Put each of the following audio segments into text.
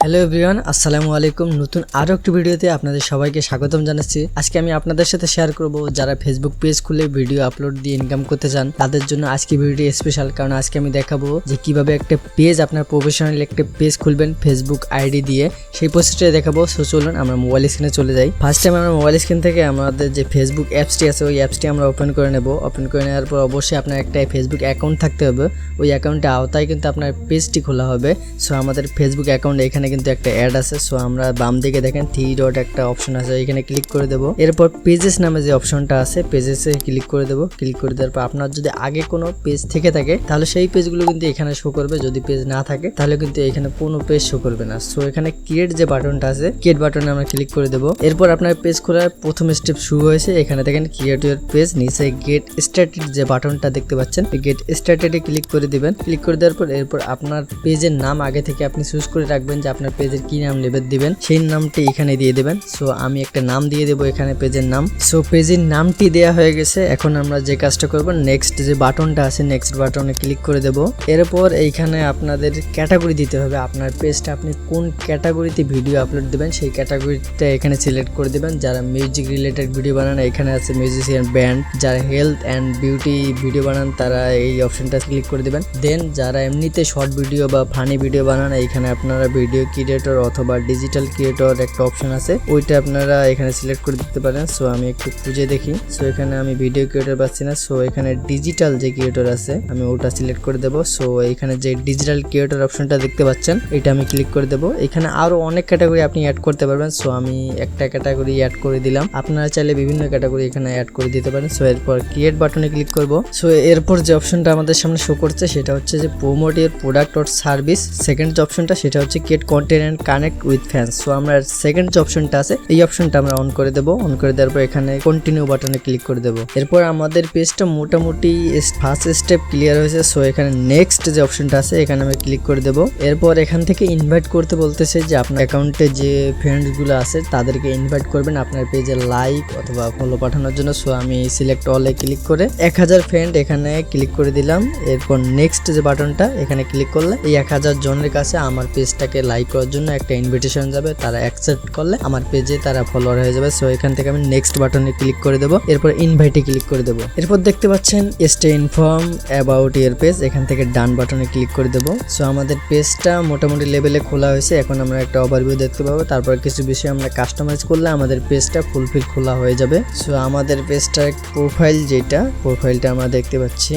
Hello everyone, আসসালামু আলাইকুম। নতুন আরও একটি ভিডিওতে আপনাদের সবাইকে স্বাগতম জানাচ্ছি। আজকে আমি আপনাদের সাথে শেয়ার করব যারা ফেসবুক পেজ খুলে ভিডিও আপলোড দিয়ে ইনকাম করতে চান তাদের জন্য আজকে ভিডিওটি স্পেশাল, কারণ আজকে আমি দেখাবো যে কিভাবে একটা পেজ, আপনার প্রফেশনাল একটা পেজ খুলবেন ফেসবুক আইডি দিয়ে, সেই প্রসেসটা দেখাবো। সো চলুন আমরা মোবাইল স্ক্রিনে চলে যাই। ফার্স্ট টাইম আমরা মোবাইল স্ক্রিন থেকে আমাদের যে ফেসবুক অ্যাপসটি আছে ওই অ্যাপসটি আমরা ওপেন করে নেব। ওপেন করে নেওয়ার পর অবশ্যই আপনার একটা ফেসবুক অ্যাকাউন্ট থাকতে হবে। ওই অ্যাকাউন্টের আওতায় কিন্তু আপনার পেজটি খোলা হবে। সো আমাদের ফেসবুক অ্যাকাউন্ট এখানে কিন্তু একটা অ্যাড আছে। সো আমরা বাম দিকে দেখেন 3 ডট একটা অপশন আছে, এখানে ক্লিক করে দেবো। এরপর পেজেস নামে যে অপশনটা আছে পেজেসে ক্লিক করে দেবো। ক্লিক করে দেওয়ার পর আপনার যদি আগে কোনো পেজ থেকে থাকে তাহলে সেই পেজগুলো কিন্তু এখানে শো করবে, যদি পেজ না থাকে তাহলে কিন্তু এখানে কোনো পেজ শো করবে না। সো এখানে ক্রিয়েট যে বাটনটা আছে ক্রিয়েট বাটনে আমরা ক্লিক করে দেবো। এরপর আপনার পেজ খোলার প্রথম স্টেপ শুরু হয়েছে। এখানে দেখেন ক্রিয়েট ইউর পেজ, নিচে গেট স্টার্টেড যে বাটনটা দেখতে পাচ্ছেন এই গেট স্টার্টেডে ক্লিক করে দিবেন। ক্লিক করে দেওয়ার পর এরপর আপনার পেজের নাম আগে থেকে আপনি চুজ করে রাখবেন যে আপনার পেজের কি নাম দিবেন, সেই নামটি এখানে দিয়ে দিবেন। সো আমি একটা নাম দিয়ে দেবো এখানে পেজের নাম। সো পেজের নামটি দেওয়া হয়ে গেছে। এখন আমরা যে কাজটা করব, নেক্সট যে বাটনটা আছে নেক্সট বাটনে ক্লিক করে দেব। এরপর এইখানে আপনাদের ক্যাটাগরি দিতে হবে। আপনার পেজটা আপনি কোন ক্যাটাগরিতে ভিডিও আপলোড দিবেন সেই ক্যাটাগরিটা এখানে সিলেক্ট করে দিবেন। যারা মিউজিক রিলেটেড ভিডিও বানান এখানে আছে মিউজিশিয়ান ব্যান্ড, যারা হেলথ অ্যান্ড বিউটি ভিডিও বানান তারা এই অপশনটা ক্লিক করে দিবেন। দেন যারা এমনিতে শর্ট ভিডিও বা ফানি ভিডিও বানান এখানে আপনারা ভিডিও ক্রিয়েটর অথবা ডিজিটাল ক্রিয়েটর একটা অপশন আছে, ওইটা আপনারা এখানে সিলেক্ট করে দিতে পারেন। সো আমি একটু খুঁজে দেখি। সো এখানে আমি ভিডিও ক্রিয়েটর পাচ্ছি না। সো এখানে ডিজিটাল যে ক্রিয়েটর আছে আমি ওটা সিলেক্ট করে দেবো। সো এখানে যে ডিজিটাল ক্রিয়েটর অপশনটা দেখতে পাচ্ছেন এটা আমি ক্লিক করে দেবো। এখানে আরো অনেক ক্যাটাগরি আপনি অ্যাড করতে পারবেন। সো আমি একটা ক্যাটাগরি অ্যাড করে দিলাম, আপনারা চাইলে বিভিন্ন ক্যাটাগরি এখানে অ্যাড করে দিতে পারেন। সো এরপর ক্রিয়েট বাটনে ক্লিক করব। সো এরপর যে অপশনটা আমাদের সামনে শো করছে সেটা হচ্ছে যে promote your product or service. Second যে অপশনটা সেটা হচ্ছে create content and connect with fans. So আমরা সেকেন্ড যে অপশনটা আছে এই অপশনটা আমরা অন করে দেবো। অন করে দেওয়ার পর এখানে কন্টিনিউ বাটনে ক্লিক করে দেবো। এরপর আমাদের পেজটা মোটামুটি ফার্স্ট স্টেপ ক্লিয়ার হয়েছে। সো এখানে নেক্সট যে অপশনটা আছে এখানে আমি ক্লিক করে দেবো। এরপর এখান থেকে ইনভাইট করতে বলতেছে যে আপনার অ্যাকাউন্টে যে ফ্রেন্ডসগুলো আছে তাদেরকে ইনভাইট করবেন আপনার পেজে লাইক অথবা ফলো পাঠানোর জন্য। সো আমি সিলেক্ট অলে ক্লিক করে 1000 ফ্রেন্ড এখানে ক্লিক করে দিলাম। এরপর নেক্সট যে বাটনটা এখানে ক্লিক করলে এই 1000 জনের কাছে আমার পেজটাকে লাইক করার জন্য একটা ইনভিটেশন যাবে, তারা অ্যাকসেপ্ট করলে আমার পেজে তারা ফলোয়ার হয়ে যাবে। সো এখান থেকে আমি নেক্সট বাটনে ক্লিক করে দেবো। এরপর ইনভাইটে ক্লিক করে দেবো। এরপর দেখতে পাচ্ছেন stay inform about your page, এখান থেকে ডান বাটনে ক্লিক করে দেবো। সো আমাদের পেজটা মোটামুটি লেভেলে খোলা হয়েছে। এখন আমরা একটা ওভারভিউ দেখতে পাবো, তারপর কিছু বিষয় আমরা কাস্টমাইজ করলে আমাদের পেজটা ফুলফিল খোলা হয়ে যাবে। সো আমাদের পেজটার প্রোফাইল যেটা প্রোফাইলটা আমরা দেখতে পাচ্ছি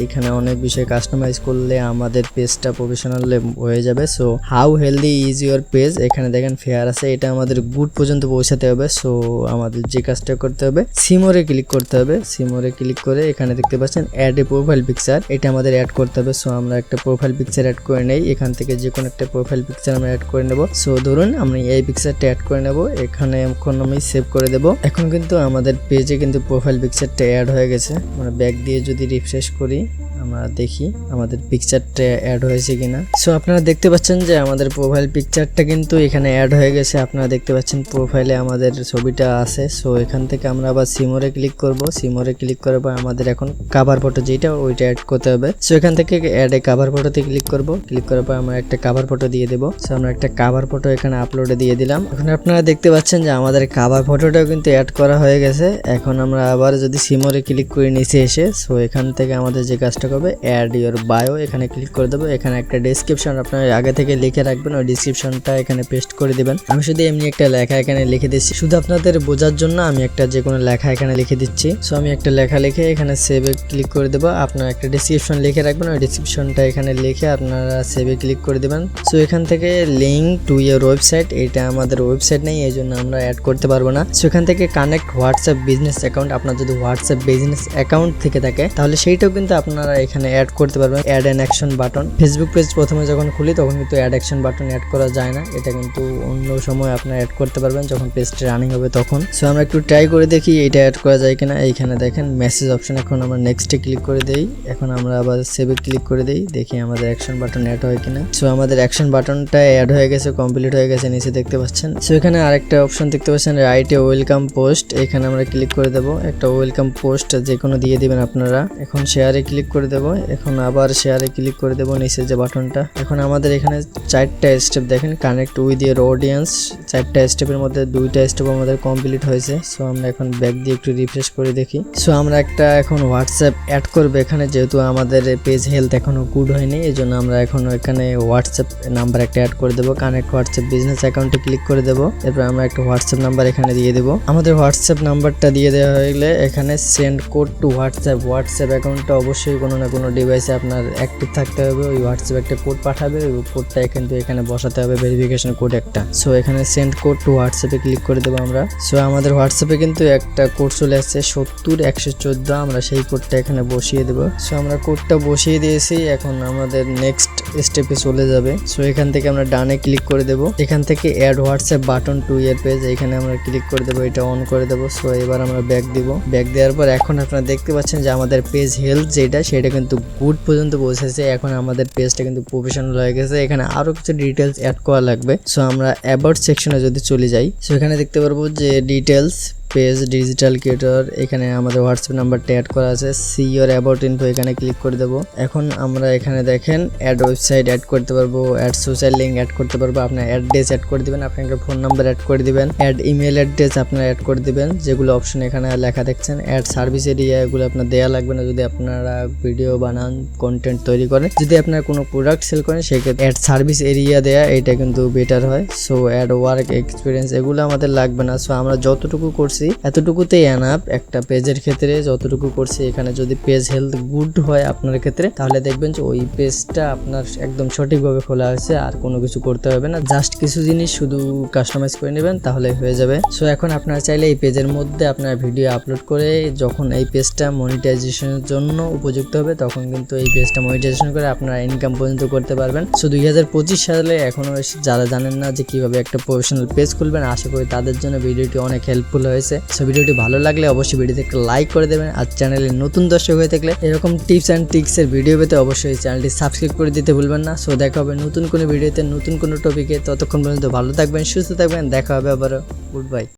এইখানে অনেক বিষয় কাস্টমাইজ করলে আমাদের পেজটা প্রফেশনাল হয়ে যাবে। So how healthy is your page, এখানে দেখেন ফেয়ার আছে, এটা আমাদের গুড পর্যন্ত পৌঁছাতে হবে। সো আমাদের যে কাজটা করতে হবে সিমোরে ক্লিক করতে হবে। সিমোরে ক্লিক করে এখানে দেখতে পাচ্ছেন অ্যাড এ প্রোফাইল পিকচার, এটা আমাদের অ্যাড করতে হবে। সো আমরা একটা প্রোফাইল পিকচার অ্যাড করে নেই, এখান থেকে যে কোনো একটা প্রোফাইল পিকচার আমরা অ্যাড করে নেব। সো ধরুন আমরা এই পিকচারটা অ্যাড করে নেব, এখানে এখন আমি সেভ করে দেব। এখন কিন্তু আমাদের পেজে কিন্তু প্রোফাইল পিকচারটা অ্যাড হয়ে গেছে। আমরা ব্যাক দিয়ে যদি রিফ্রেশ করি আমরা দেখি আমাদের পিকচারটা অ্যাড হয়েছে কিনা। সো আপনারা দেখতে পাচ্ছেন যে আমাদের প্রোফাইল পিকচারটা কিন্তু এখানে অ্যাড হয়ে গেছে। আপনারা দেখতে পাচ্ছেন প্রোফাইলে আমাদের ছবিটা আছে। সো এখান থেকে আমরা আবার সিমোরে ক্লিক করব। সিমোরে ক্লিক করার পর আমাদের এখন কভার ফটো যেটা ওইটা অ্যাড করতে হবে। সো এখান থেকে অ্যাড এ কভার ফটোতে ক্লিক করব। ক্লিক করার পর আমরা একটা কভার ফটো দিয়ে দেবো। সো আমরা একটা কভার ফটো এখানে আপলোডে দিয়ে দিলাম। এখন আপনারা দেখতে পাচ্ছেন যে আমাদের কভার ফটোটাও কিন্তু অ্যাড করা হয়ে গেছে। এখন আমরা আবার যদি সিমোরে ক্লিক করে নিচে এসে সো এখান থেকে আমাদের যে কাজটা করবে অ্যাড ইউর বায়ো এখানে ক্লিক করে দেবো। এখানে একটা ডেসক্রিপশন আপনার আগে থেকে লিখে রাখবেন, ওই ডেসক্রিপশনটা এখানে পেস্ট করে দিবেন। আমি শুধু এমনি একটা লেখা এখানে লিখে দিচ্ছি, শুধু আপনাদের বোঝার জন্য আমি একটা যে কোনো লেখা এখানে লিখে দিচ্ছি। সো আমি একটা লেখা লিখে এখানে সেভে ক্লিক করে দেবো। আপনার একটা ডেসক্রিপশন লিখে রাখবেন, ওই ডেসক্রিপশনটা এখানে লিখে আপনারা সেভে ক্লিক করে দেবেন। সো এখান থেকে লিঙ্ক টু ইউর ওয়েবসাইট, এটা আমাদের ওয়েবসাইট নেই এই জন্য আমরা অ্যাড করতে পারবো না। সো এখান থেকে কানেক্ট হোয়াটসঅ্যাপ বিজনেস অ্যাকাউন্ট, আপনার যদি হোয়াটসঅ্যাপ বিজনেস অ্যাকাউন্ট থেকে থাকে তাহলে সেইটাও কিন্তু আপনারা এখানে অ্যাড করতে পারবেন। Add an action button, Facebook page প্রথমে যখন খুলি তখন কিন্তু অ্যাড অ্যাকশন বাটন অ্যাড করা যায় না, এটা কিন্তু অন্য সময় আপনারা অ্যাড করতে পারবেন যখন পেজটা রানিং হবে তখন। সো আমরা একটু ট্রাই করে দেখি এটা অ্যাড করা যায় কিনা। এইখানে দেখেন মেসেজ অপশন, এখন আমরা নেক্সটে ক্লিক করে দেই। এখন আমরা আবার সেভে ক্লিক করে দেই, দেখি আমাদের অ্যাকশন বাটন অ্যাড হয় কিনা। সো আমাদের অ্যাকশন বাটনটা অ্যাড হয়ে গেছে, কমপ্লিট হয়ে গেছে, নিচে দেখতে পাচ্ছেন। সো এখানে আরেকটা অপশন দেখতে পাচ্ছেন রাইট এ ওয়েলকাম পোস্ট, এখানে আমরা ক্লিক করে দেবো। একটা ওয়েলকাম পোস্ট যে কোনো দিয়ে দিবেন আপনারা। এখন শেয়ারে ক্লিক করে দেব। এখন আবার শেয়ারে ক্লিক করে দেব নিচে যে বাটনটা। এখন আমাদের এখানে 4টা স্টেপ দেখেন, কানেক্ট উইথ ইয়ার অডিয়েন্স। 4টা স্টেপের মধ্যে 2টা স্টেপ আমাদের কমপ্লিট হয়েছে। সো আমরা এখন ব্যাক দিয়ে একটু রিফ্রেশ করে দেখি। সো আমরা একটা এখন হোয়াটসঅ্যাপ অ্যাড করবো এখানে, যেহেতু আমাদের পেজ হেলথ এখনো গুড হয়নি, এই জন্য আমরা এখন এখানে হোয়াটসঅ্যাপ নাম্বার একটা অ্যাড করে দেবো। কানেক্ট হোয়াটসঅ্যাপ বিজনেস অ্যাকাউন্টে ক্লিক করে দেবো। এরপর আমরা একটা হোয়াটসঅ্যাপ নাম্বার এখানে দিয়ে দেবো। আমাদের হোয়াটসঅ্যাপ নাম্বারটা দিয়ে দেওয়া হয়ে গেলে এখানে সেন্ড কোড টু হোয়াটসঅ্যাপ অ্যাকাউন্টটা অবশ্যই কোনো না কোনো ডিভাইসে আপনার অ্যাক্টিভ থাকতে হবে। ওই হোয়াটসঅ্যাপ একটা কোড পাঠাবে, ওই কোডটা কিন্তু এখানে বসাতে হবে, ভেরিফিকেশন কোড একটা। সো এখানে সেন্ড কোড টু হোয়াটসঅ্যাপে ক্লিক করে দেবো আমরা। সো আমাদের হোয়াটসঅ্যাপে কিন্তু একটা কোড চলে আসছে 70114। আমরা সেই কোডটা এখানে বসিয়ে দেবো। সো আমরা কোডটা বসিয়ে দিয়েছি। এখন আমাদের নেক্সট স্টেপে চলে যাবে। সো এখান থেকে আমরা ডানে ক্লিক করে দেবো। এখান থেকে অ্যাড হোয়াটসঅ্যাপ বাটন টু ইয়ার পেজ, এখানে আমরা ক্লিক করে দেবো, এটা অন করে দেবো। সো এবার আমরা ব্যাক দিব। ব্যাক দেওয়ার পর এখন আপনারা দেখতে পাচ্ছেন যে আমাদের পেজ হেলথ যেটা সেটা কিন্তু গুড পর্যন্ত পৌঁছেছে। এখন আমাদের পেজটা কিন্তু প্রফেশনাল হয়ে গেছে। এখানে আরো কিছু ডিটেলস অ্যাড করা লাগবে। সো আমরা অ্যাবাউট সেকশনে যদি চলে যাই, সো এখানে দেখতে পারবো যে ডিটেলস পেজ ডিজিটাল ক্রিয়েটর, এখানে আমাদের হোয়াটসঅ্যাপ নাম্বারটা অ্যাড করা আছে। সি ইওর অ্যাবাউট ইনফো, এখানে ক্লিক করে দেবো। এখন আমরা এখানে দেখেন অ্যাড ওয়েবসাইট অ্যাড করতে পারবো, অ্যাড সোশ্যাল লিঙ্ক অ্যাড করতে পারবো, আপনার অ্যাড্রেস অ্যাড করে দিবেন, আপনার ফোন নাম্বার অ্যাড করে দিবেন, অ্যাড ইমেল অ্যাড্রেস আপনারা অ্যাড করে দিবেন, যেগুলো অপশন এখানে লেখা দেখছেন। অ্যাড সার্ভিস এরিয়া, এগুলো আপনার দেওয়া লাগবে না যদি আপনারা ভিডিও বানান, কন্টেন্ট তৈরি করেন। যদি আপনারা কোনো প্রোডাক্ট সেল করেন সেক্ষেত্রে অ্যাড সার্ভিস এরিয়া দেয়া এটা কিন্তু বেটার হয়। সো অ্যাড ওয়ার্ক এক্সপিরিয়েন্স এগুলো আমাদের লাগবে না। সো আমরা যতটুকু করছি এতটুকুতেই এনাফ। একটা পেজের ক্ষেত্রে যতটুকু করছি, এখানে যদি পেজ হেলথ গুড হয় আপনার ক্ষেত্রে, তাহলে দেখবেন যে ওই পেজটা আপনার একদম সঠিকভাবে খোলা হয়েছে, আর কোনো কিছু করতে হবে না। জাস্ট কিছু জিনিস শুধু কাস্টমাইজ করে নেবেন তাহলে হয়ে যাবে। সো এখন আপনারা চাইলে এই পেজের মধ্যে আপনার ভিডিও আপলোড করে যখন এই পেজটা মনিটাইজেশনের জন্য উপযুক্ত হবে, তখন কিন্তু এই পেজটা মনিটাইজেশন করে আপনারা ইনকাম পর্যন্ত করতে পারবেন। সো 2025 সালে এখনো যারা জানেন না যে কিভাবে একটা প্রফেশনাল পেজ খুলবেন, আশা করি তাদের জন্য ভিডিওটি অনেক হেল্পফুল হয়েছে। সো ভিডিওটি ভালো লাগলে অবশ্যই ভিডিওতে একটা লাইক করে দেবেন। আর চ্যানেলে নতুন দর্শক হয়ে থাকলে এরকম টিপস অ্যান্ড ট্রিক্সের ভিডিও পেতে অবশ্যই চ্যানেলটি সাবস্ক্রাইব করে দিতে ভুলবেন না। সো দেখা হবে নতুন কোনো ভিডিওতে, নতুন কোনো টপিকে। ততক্ষণ পর্যন্ত ভালো থাকবেন, সুস্থ থাকবেন, দেখা হবে আবারও। Good bye.